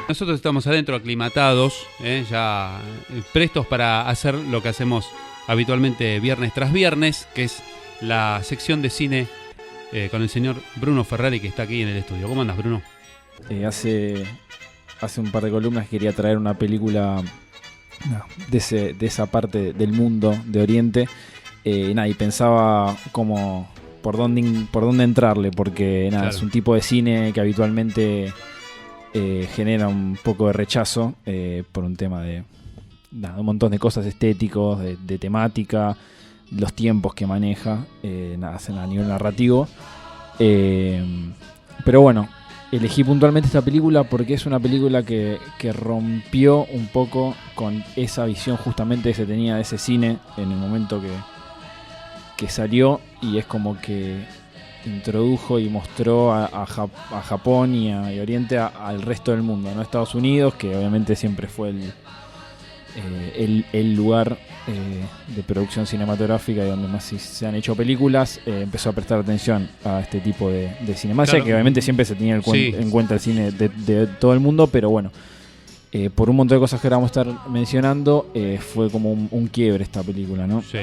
Nosotros estamos adentro, aclimatados, ya prestos para hacer lo que hacemos habitualmente viernes tras viernes, que es la sección de cine con el señor Bruno Ferrari, que está aquí en el estudio. ¿Cómo andas, Bruno? Hace un par de columnas quería traer una película de esa parte del mundo de Oriente, y pensaba por dónde entrarle, porque claro, es un tipo de cine que habitualmente genera un poco de rechazo por un tema de un montón de cosas estéticos, de temática, los tiempos que maneja, a nivel narrativo, pero bueno, elegí puntualmente esta película porque es una película que rompió un poco con esa visión justamente que se tenía de ese cine en el momento que salió, y es como que introdujo y mostró a Japón y a Oriente al resto del mundo, ¿no? Estados Unidos, que obviamente siempre fue el lugar de producción cinematográfica y donde más se han hecho películas, empezó a prestar atención a este tipo de cine. Más allá que obviamente siempre se tenía en cuenta el cine de todo el mundo, pero bueno, por un montón de cosas que ahora vamos a estar mencionando, fue como un quiebre esta película, ¿no? Sí,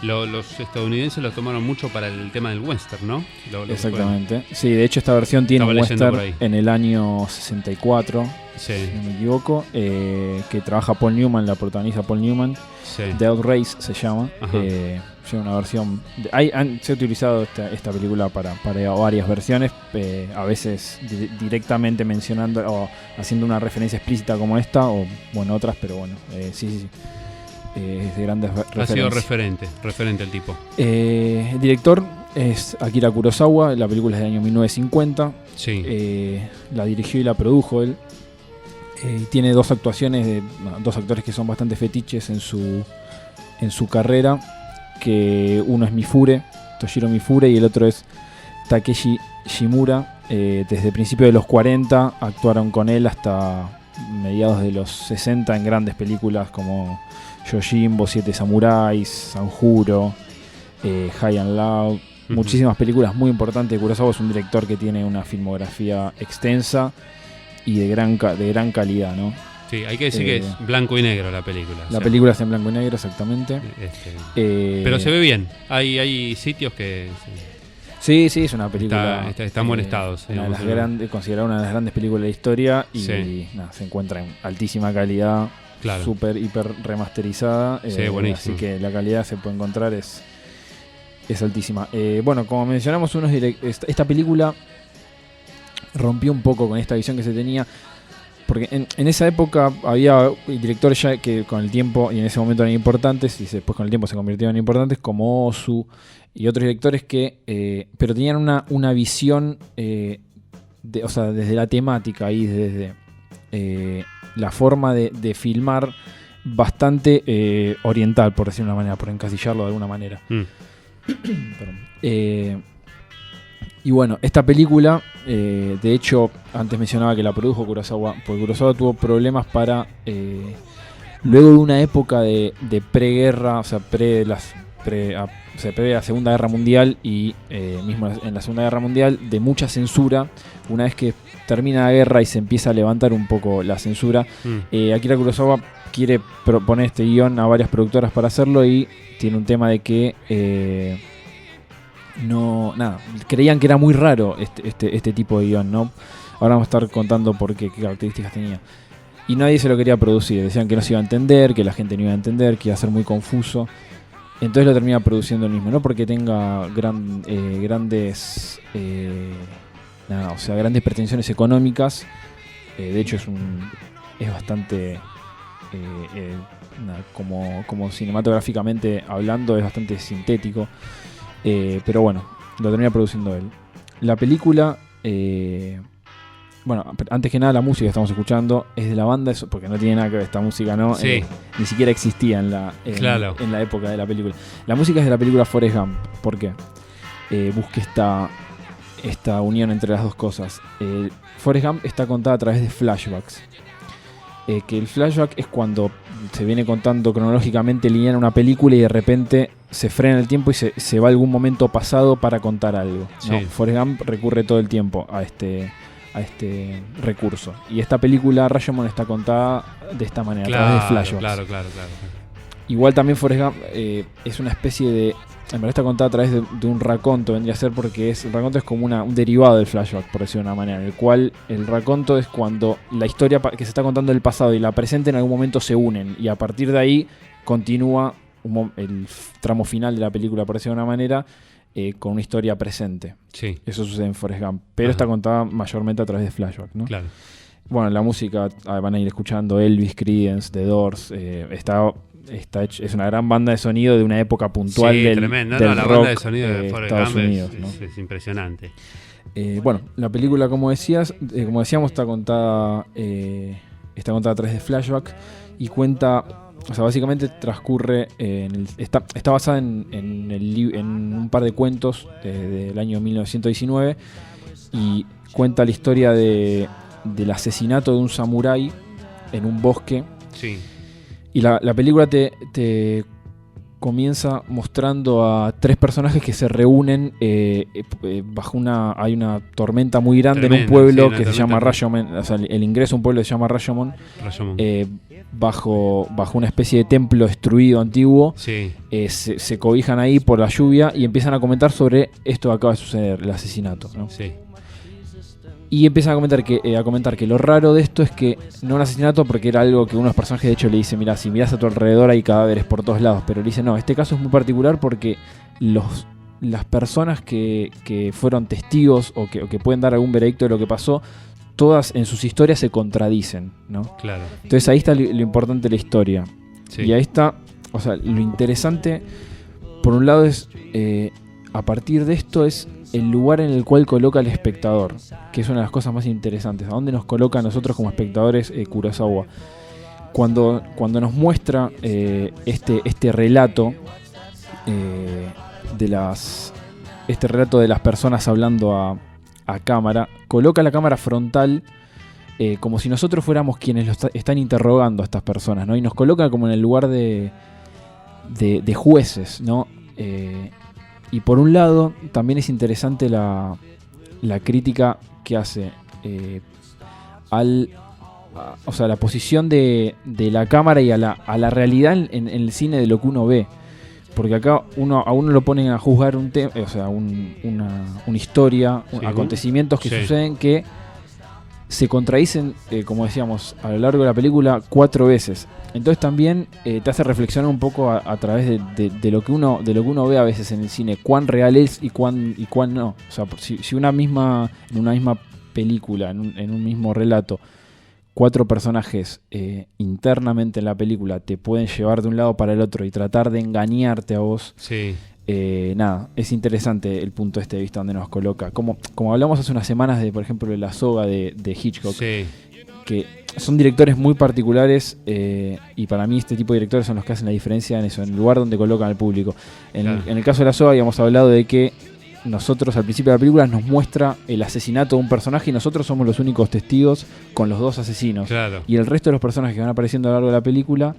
los estadounidenses lo tomaron mucho para el tema del western, ¿no? Exactamente. Sí, de hecho esta versión tiene un western en el año 64, si no me equivoco, que trabaja Paul Newman, la protagoniza Paul Newman. Sí. Dead Race se llama. Lleva una versión. Se ha utilizado esta película para varias versiones, a veces directamente mencionando o haciendo una referencia explícita como esta, o bueno, otras, pero bueno, sí. Es de grandes referencias. Ha sido referente el tipo. El director es Akira Kurosawa, la película es del año 1950. Sí. La dirigió y la produjo él. Tiene dos actuaciones de dos actores que son bastante fetiches en su carrera, que uno es Toshiro Mifune, y el otro es Takeshi Shimura. Desde principios de los 40 actuaron con él hasta mediados de los 60 en grandes películas como Yojimbo, Siete Samuráis, Sanjuro, High and Loud. Muchísimas películas muy importantes. Kurosawa es un director que tiene una filmografía extensa y de gran calidad, ¿no? Sí, hay que decir que es blanco y negro la película. La película es en blanco y negro, exactamente. Pero se ve bien. Hay sitios que... Sí, es una película... Está en buen estado. Considerada una de las grandes películas de la historia, y se encuentra en altísima calidad, claro, súper, hiper remasterizada. Así que la calidad se puede encontrar, es altísima. Bueno, como mencionamos, esta película rompió un poco con esta visión que se tenía, porque en esa época había directores ya que con el tiempo, y en ese momento eran importantes, y después con el tiempo se convirtieron en importantes, como Ozu y otros directores que pero tenían una visión desde la temática y desde la forma de filmar bastante oriental, por decirlo de una manera, por encasillarlo de alguna manera. Perdón. Y bueno, esta película, de hecho, antes mencionaba que la produjo Kurosawa, porque Kurosawa tuvo problemas para, luego de una época de preguerra, o sea, previa a la Segunda Guerra Mundial y mismo en la Segunda Guerra Mundial, de mucha censura. Una vez que termina la guerra y se empieza a levantar un poco la censura, Akira Kurosawa quiere proponer este guión a varias productoras para hacerlo, y tiene un tema de que... creían que era muy raro este tipo de guión, ¿no? Ahora vamos a estar contando qué características tenía. Y nadie se lo quería producir, decían que no se iba a entender, que la gente no iba a entender, que iba a ser muy confuso. Entonces lo termina produciendo él mismo, no porque tenga grandes pretensiones económicas. De hecho es bastante como cinematográficamente hablando, es bastante sintético. Pero bueno, lo termina produciendo él. La película, bueno, antes que nada la música que estamos escuchando es de la banda, porque no tiene nada que ver esta música, ¿no? Sí. Ni siquiera existía en la época de la película. La música es de la película Forrest Gump. ¿Por qué? Busqué esta unión entre las dos cosas. Forrest Gump está contada a través de flashbacks. Que el flashback es cuando se viene contando cronológicamente lineal una película y de repente se frena el tiempo y se va a algún momento pasado para contar algo, ¿no? Sí. Forrest Gump recurre todo el tiempo a este recurso. Y esta película, Rashomon, está contada de esta manera, a través de flashbacks. Claro. Igual también Forrest Gump es una especie de... En realidad está contada a través de un raconto, vendría a ser, porque el raconto es como un derivado del flashback, por decirlo de una manera, en el cual el raconto es cuando la historia que se está contando del pasado y la presente en algún momento se unen, y a partir de ahí continúa el tramo final de la película, por decirlo de una manera, con una historia presente. Sí. Eso sucede en Forrest Gump, pero está contada mayormente a través de flashback, ¿no? Claro. Bueno, la música van a ir escuchando Elvis, Creedence, The Doors, es una gran banda de sonido de una época puntual del la rock, banda de sonido de Estados Unidos, ¿no? es impresionante. Bueno, la película, como decíamos, está contada a través de flashback y cuenta, o sea, básicamente transcurre está basada en un par de cuentos del año 1919 y cuenta la historia del asesinato de un samurái en un bosque. Sí. Y la película te comienza mostrando a 3 personajes que se reúnen hay una tormenta muy grande en un pueblo que se llama Rashomon, o sea, el ingreso a un pueblo que se llama Rashomon. Bajo una especie de templo destruido antiguo. Sí. Se cobijan ahí por la lluvia y empiezan a comentar sobre esto que acaba de suceder, el asesinato, ¿no? Sí. Y empiezan a comentar que lo raro de esto es que no un asesinato, porque era algo que uno de los personajes de hecho le dice, mira, si miras a tu alrededor hay cadáveres por todos lados, pero le dice, no, este caso es muy particular porque las personas que fueron testigos o que pueden dar algún veredicto de lo que pasó, todas en sus historias se contradicen, ¿no? Claro. Entonces ahí está lo importante de la historia. Sí. Y ahí está, o sea, lo interesante, por un lado es, a partir de esto es el lugar en el cual coloca al espectador, que es una de las cosas más interesantes. ¿A dónde nos coloca a nosotros como espectadores Kurosawa? Cuando nos muestra este relato este relato de las personas hablando a cámara, coloca la cámara frontal como si nosotros fuéramos quienes están interrogando a estas personas, ¿no? Y nos coloca como en el lugar de jueces, ¿no? Y por un lado, también es interesante la crítica que hace o sea, la posición de la cámara y a la realidad en el cine de lo que uno ve. Porque acá a uno lo ponen a juzgar un tema, o sea, una historia, sí, acontecimientos que suceden que se contradicen, como decíamos, a lo largo de la película 4 veces. Entonces también te hace reflexionar un poco a través de lo que uno ve a veces en el cine, cuán real es y cuán no. O sea, si en una misma película, en un mismo relato, 4 personajes internamente en la película te pueden llevar de un lado para el otro y tratar de engañarte a vos. Sí. Nada, es interesante el punto de vista donde nos coloca. Como hablamos hace unas semanas por ejemplo, de La soga de Hitchcock, sí, que son directores muy particulares y para mí este tipo de directores son los que hacen la diferencia en eso, en el lugar donde colocan al público. En el caso de La soga habíamos hablado de que nosotros al principio de la película nos muestra el asesinato de un personaje y nosotros somos los únicos testigos con los 2 asesinos. Claro. Y el resto de los personajes que van apareciendo a lo largo de la película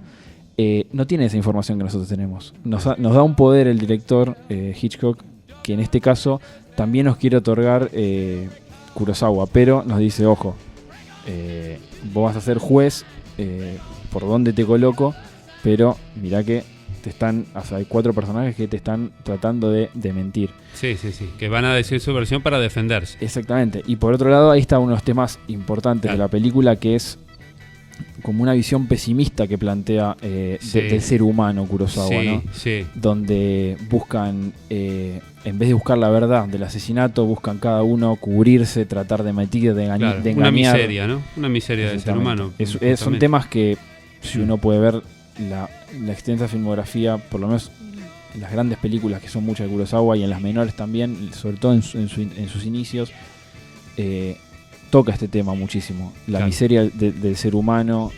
no tiene esa información que nosotros tenemos. Nos da un poder el director Hitchcock, que en este caso también nos quiere otorgar Kurosawa, pero nos dice, ojo, vos vas a ser juez por dónde te coloco, pero mirá que hay 4 personajes que te están tratando de mentir. Sí, que van a decir su versión para defenderse. Exactamente. Y por otro lado, ahí está uno de los temas importantes de la película, que es como una visión pesimista que plantea del ser humano Kurosawa, ¿no? Sí. Donde buscan, en vez de buscar la verdad del asesinato, buscan cada uno cubrirse, tratar de mentir, de engañar. Una miseria, ¿no? Una miseria del ser humano. Son temas que, si uno puede ver la extensa filmografía, por lo menos en las grandes películas, que son muchas de Kurosawa, y en las menores también, sobre todo en sus inicios, toca este tema muchísimo, la miseria del ser humano.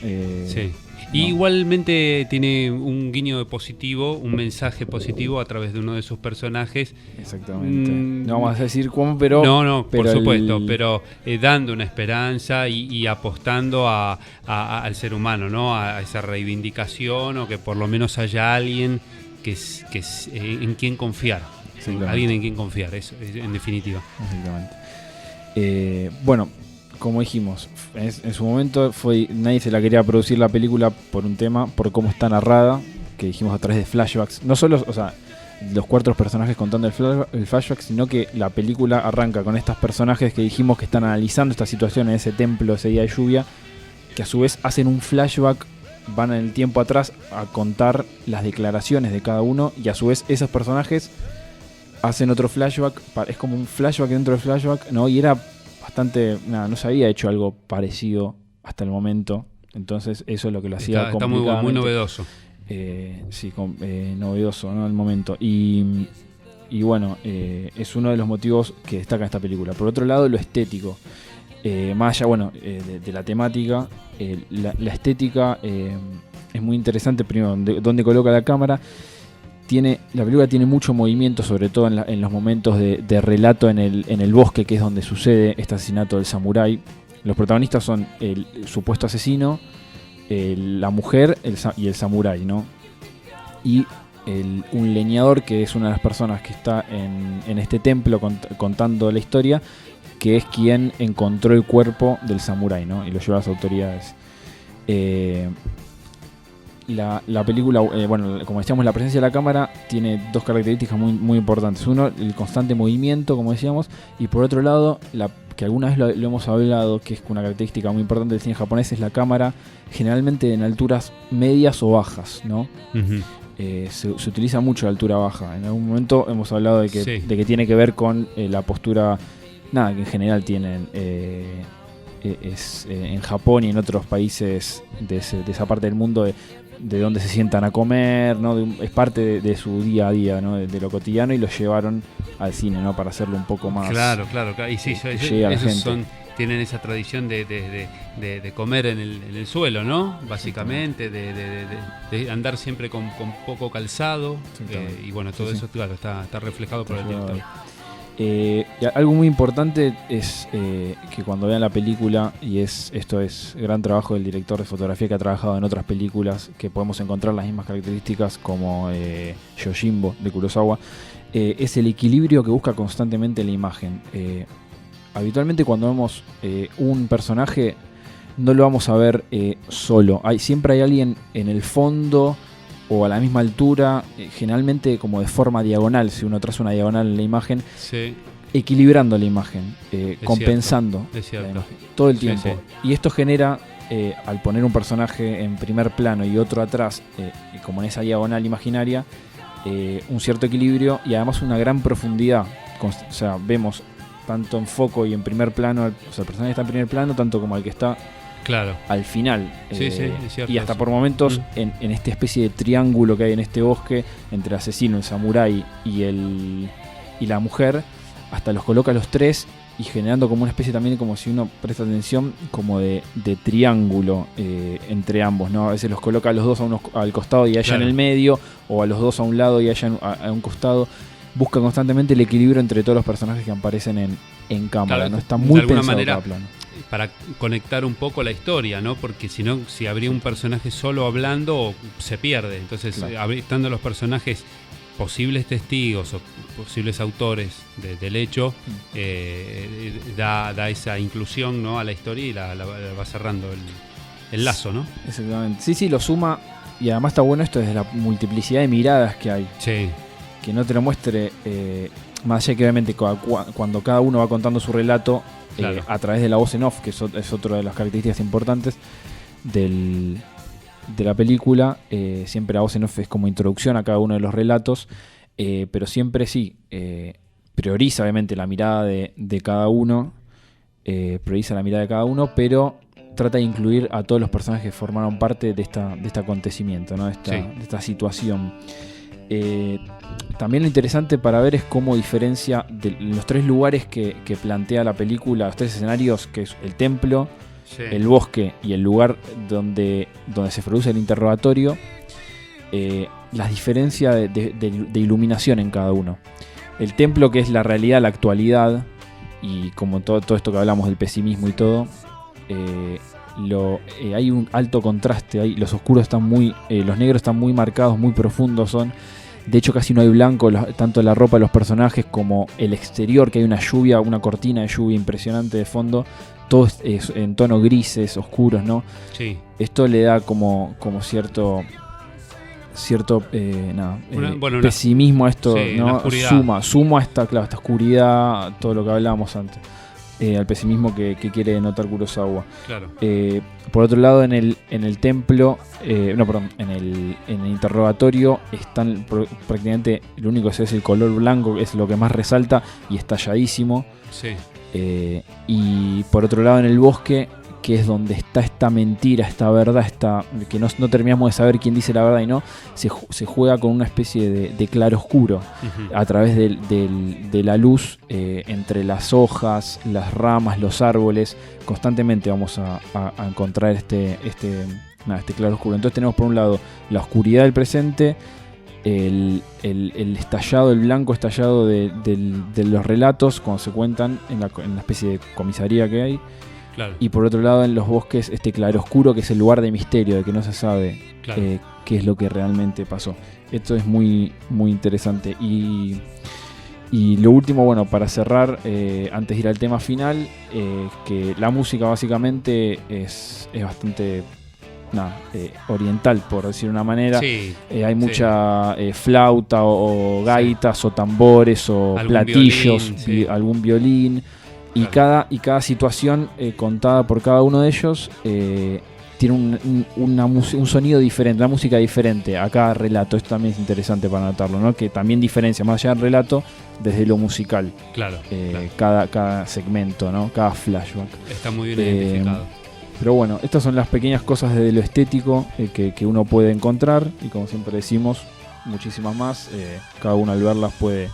Sí. Y igualmente tiene un guiño de positivo, un mensaje positivo a través de uno de sus personajes. Exactamente. No vamos a decir cómo, pero... No, por supuesto, pero dando una esperanza y apostando al ser humano, ¿no? A esa reivindicación, o que por lo menos haya alguien que en quien confiar. Alguien en quien confiar, eso en definitiva. Exactamente. Bueno, como dijimos, en su momento nadie se la quería producir la película por un tema, por cómo está narrada, que dijimos a través de flashbacks. No solo, o sea, los 4 personajes contando el flashback, sino que la película arranca con estos personajes que dijimos que están analizando esta situación en ese templo ese día de lluvia, que a su vez hacen un flashback, van en el tiempo atrás a contar las declaraciones de cada uno, y a su vez esos personajes hacen otro flashback, es como un flashback dentro del flashback, ¿no? Y era bastante, no se había hecho algo parecido hasta el momento, entonces eso es lo que lo hacía complicadamente. Está muy novedoso. Novedoso, ¿no? El momento. Y bueno, es uno de los motivos que destaca esta película. Por otro lado, lo estético. Más allá, bueno, de la temática, la estética es muy interesante. Primero, dónde coloca la cámara. La película tiene mucho movimiento, sobre todo en los momentos de relato en el bosque, que es donde sucede este asesinato del samurái. Los protagonistas son el supuesto asesino, la mujer y el samurái, ¿no? Y un leñador, que es una de las personas que está en este templo contando la historia, que es quien encontró el cuerpo del samurái, ¿no? Y lo lleva a las autoridades. La película, bueno, como decíamos, la presencia de la cámara tiene 2 características muy, muy importantes. Uno, el constante movimiento, como decíamos, y por otro lado, que alguna vez lo hemos hablado, que es una característica muy importante del cine japonés, es la cámara generalmente en alturas medias o bajas, ¿no? Uh-huh. Se utiliza mucho la altura baja. En algún momento hemos hablado de que tiene que ver con la postura, que en general tienen en Japón y en otros países de esa parte del mundo, de donde se sientan a comer, ¿no? Es parte de su día a día, ¿no? De lo cotidiano, y lo llevaron al cine, ¿no? Para hacerlo un poco más. Claro. Y sí, ellos tienen esa tradición de comer en el suelo, ¿no? Básicamente, de andar siempre con poco calzado. Y bueno, todo eso, claro, está reflejado por el director. Y algo muy importante es que cuando vean la película, y esto es gran trabajo del director de fotografía, que ha trabajado en otras películas que podemos encontrar las mismas características, como Yojimbo de Kurosawa, es el equilibrio que busca constantemente la imagen. Habitualmente cuando vemos un personaje no lo vamos a ver solo, siempre hay alguien en el fondo o a la misma altura, generalmente como de forma diagonal, si uno traza una diagonal en la imagen, sí, equilibrando la imagen, compensando todo el tiempo. Sí. Y esto genera, al poner un personaje en primer plano y otro atrás, como en esa diagonal imaginaria, un cierto equilibrio y además una gran profundidad. O sea, vemos tanto en foco y en primer plano, o sea, el personaje está en primer plano, tanto como el que está al final. Sí, es cierto, y hasta por momentos en esta especie de triángulo que hay en este bosque entre el asesino, el samurái y la mujer, hasta los coloca los 3 y generando como una especie también, como si uno presta atención, como de triángulo entre ambos, ¿no? A veces los coloca a los 2 al costado y a ella en el medio, o a los 2 a un lado y a ella a un costado. Busca constantemente el equilibrio entre todos los personajes que aparecen en cámara, ¿no? Está muy pensado manera, cada plano. Para conectar un poco la historia, ¿no? Porque si habría un personaje solo hablando, se pierde. Entonces, estando los personajes posibles testigos o posibles autores del hecho, da esa inclusión, ¿no? A la historia y la va cerrando el lazo, ¿no? Exactamente. Sí, lo suma, y además está bueno esto desde la multiplicidad de miradas que hay. Sí. Que no te lo muestre, más allá que obviamente cuando cada uno va contando su relato, a través de la voz en off, que es otra de las características importantes de la película. Siempre la voz en off es como introducción a cada uno de los relatos, pero siempre prioriza obviamente la mirada de cada uno, pero trata de incluir a todos los personajes que formaron parte de este acontecimiento, ¿no? de esta situación. También lo interesante para ver es cómo diferencia de los 3 lugares que plantea la película, los 3 escenarios, que es el templo, el bosque y el lugar donde se produce el interrogatorio, las diferencias de iluminación en cada uno. El templo, que es la realidad, la actualidad, y como todo esto que hablamos del pesimismo y todo, hay un alto contraste, los oscuros están los negros están muy marcados, muy profundos son. De hecho, casi no hay blanco, tanto la ropa de los personajes como el exterior, que hay una lluvia, una cortina de lluvia impresionante de fondo. todo es en tonos grises, oscuros, ¿no? Sí. Esto le da como cierto pesimismo a esto, sí, ¿no? Suma a esta oscuridad, todo lo que hablábamos antes, al pesimismo que quiere denotar Kurosawa. Claro. Por otro lado, en el templo, en el interrogatorio están prácticamente, lo único que es el color blanco, que es lo que más resalta y estalladísimo. Sí. Y por otro lado, en el bosque, que es donde está esta mentira, esta verdad, que no terminamos de saber quién dice la verdad y no, se juega con una especie de claroscuro a través de la luz entre las hojas, las ramas, los árboles. Constantemente vamos a encontrar este claroscuro. Entonces tenemos por un lado la oscuridad del presente, el estallado, el blanco estallado de los relatos cuando se cuentan en la especie de comisaría que hay. Claro. Y por otro lado, en los bosques, este claroscuro, que es el lugar de misterio, de que no se sabe qué es lo que realmente pasó. Esto es muy, muy interesante. Y lo último, bueno, para cerrar, antes de ir al tema final, que la música básicamente es bastante oriental, por decir una manera. Sí, hay mucha flauta o gaitas o tambores o platillos, algún violín. Y cada situación contada por cada uno de ellos tiene un sonido diferente, una música diferente a cada relato. Esto también es interesante para notarlo, ¿no? Que también diferencia más allá del relato desde lo musical. Claro. Cada segmento, ¿no? Cada flashback. Está muy bien identificado. Pero bueno, estas son las pequeñas cosas de lo estético que uno puede encontrar, y como siempre decimos, muchísimas más. Cada uno al verlas puede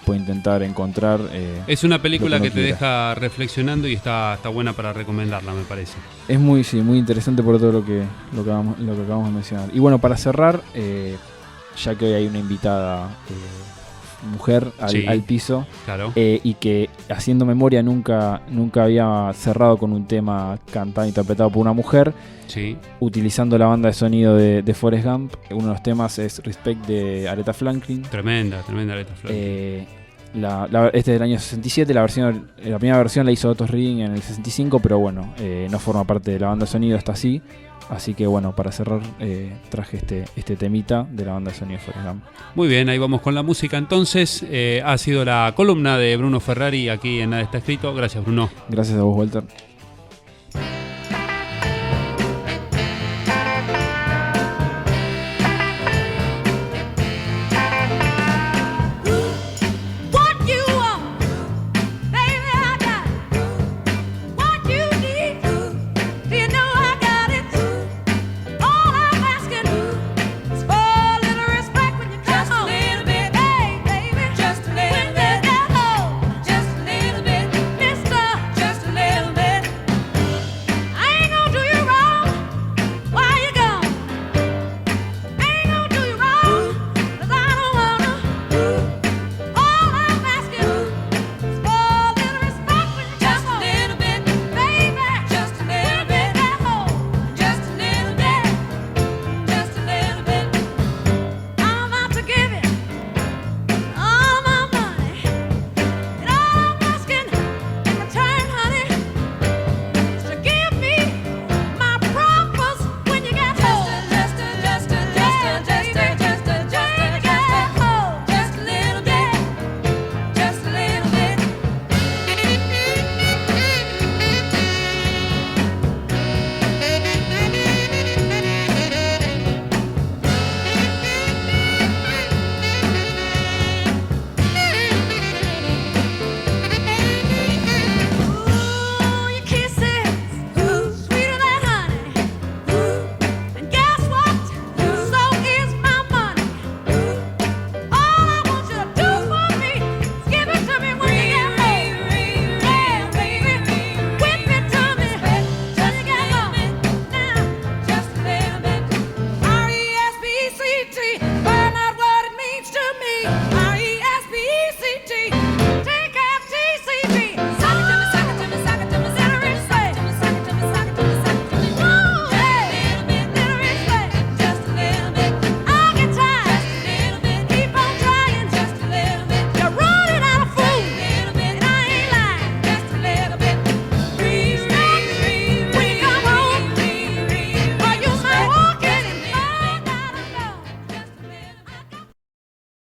intentar encontrar. Es una película que te deja reflexionando y está buena para recomendarla, me parece. Es muy interesante por todo lo que acabamos de mencionar. Y bueno, para cerrar, ya que hoy hay una invitada mujer al piso, claro. Y que haciendo memoria nunca había cerrado con un tema cantado e interpretado por una mujer. Sí. Utilizando la banda de sonido de Forrest Gump. Uno de los temas es Respect de Aretha Franklin. Tremenda Aretha Franklin. Este es del año 67, la primera versión la hizo Otis Redding en el 65, pero bueno, no forma parte de la banda de sonido, está así. Así que bueno, para cerrar traje este temita de la banda de sonido de Forrest Gump. Muy bien, ahí vamos con la música entonces. Ha sido la columna de Bruno Ferrari aquí en Nada Está Escrito. Gracias, Bruno. Gracias a vos, Walter.